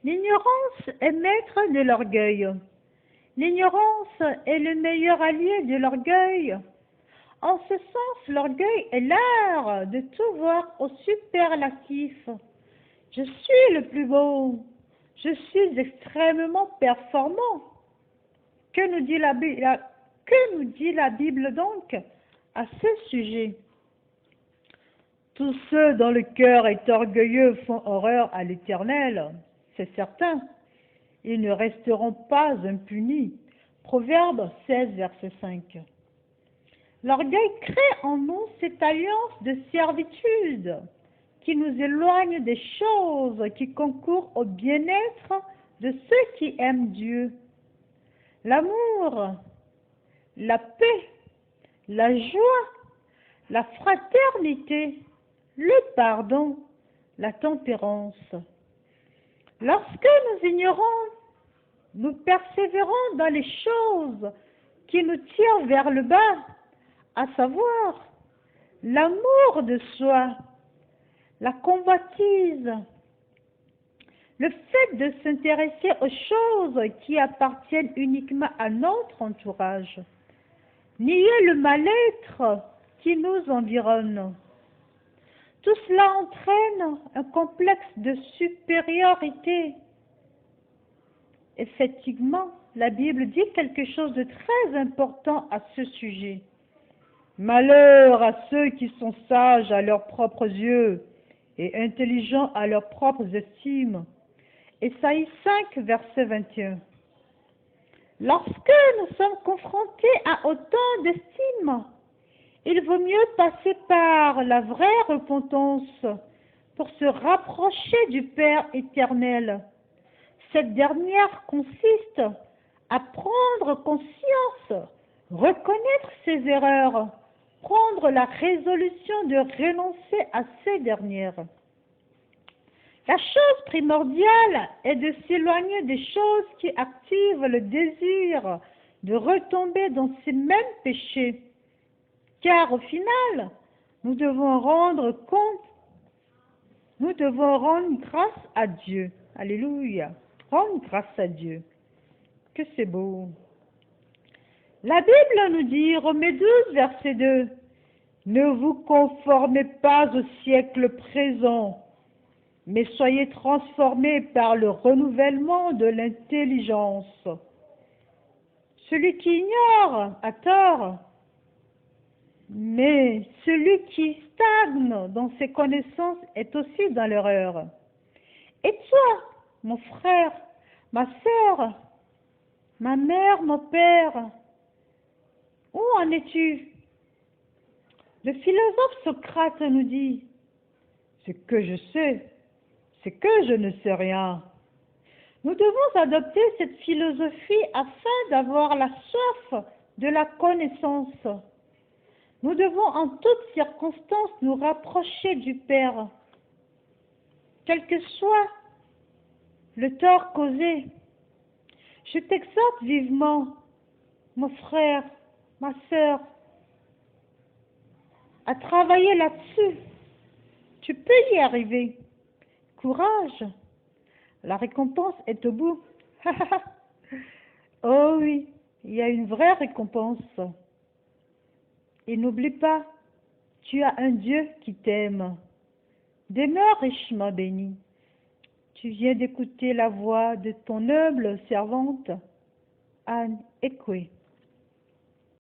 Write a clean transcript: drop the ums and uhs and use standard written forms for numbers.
L'ignorance est maître de l'orgueil. L'ignorance est le meilleur allié de l'orgueil. En ce sens, l'orgueil est l'art de tout voir au superlatif. Je suis le plus beau. Je suis extrêmement performant. Que nous dit la Bible donc à ce sujet? Tous ceux dont le cœur est orgueilleux font horreur à l'Éternel, c'est certain. Ils ne resteront pas impunis. Proverbe 16, verset 5. L'orgueil crée en nous cette alliance de servitude qui nous éloigne des choses qui concourent au bien-être de ceux qui aiment Dieu. L'amour, la paix, la joie, la fraternité, le pardon, la tempérance. Lorsque nous ignorons, nous persévérons dans les choses qui nous tirent vers le bas, à savoir l'amour de soi, la convoitise, le fait de s'intéresser aux choses qui appartiennent uniquement à notre entourage, nier le mal-être qui nous environne. Tout cela entraîne un complexe de supériorité. Effectivement, la Bible dit quelque chose de très important à ce sujet. Malheur à ceux qui sont sages à leurs propres yeux et intelligents à leurs propres estimes. Ésaïe 5, verset 21. Lorsque nous sommes confrontés à autant d'estime, il vaut mieux passer par la vraie repentance pour se rapprocher du Père éternel. Cette dernière consiste à prendre conscience, reconnaître ses erreurs, prendre la résolution de renoncer à ces dernières. La chose primordiale est de s'éloigner des choses qui activent le désir de retomber dans ces mêmes péchés. Car au final, nous devons rendre grâce à Dieu. Alléluia. Rendre grâce à Dieu. Que c'est beau. La Bible nous dit, Romains 12, verset 2, « Ne vous conformez pas au siècle présent, mais soyez transformés par le renouvellement de l'intelligence. » Celui qui ignore a tort, mais celui qui stagne dans ses connaissances est aussi dans l'erreur. Et toi, mon frère, ma sœur, ma mère, mon père, où en es-tu? Le philosophe Socrate nous dit, « Ce que je sais, c'est que je ne sais rien. » Nous devons adopter cette philosophie afin d'avoir la soif de la connaissance. Nous devons en toutes circonstances nous rapprocher du Père. Quel que soit le tort causé, je t'exhorte vivement, mon frère, ma sœur, à travailler là-dessus. Tu peux y arriver. Courage. La récompense est au bout. Oh oui, il y a une vraie récompense. Et n'oublie pas, tu as un Dieu qui t'aime. Demeure richement béni. Tu viens d'écouter la voix de ton humble servante, Anne Ekwe.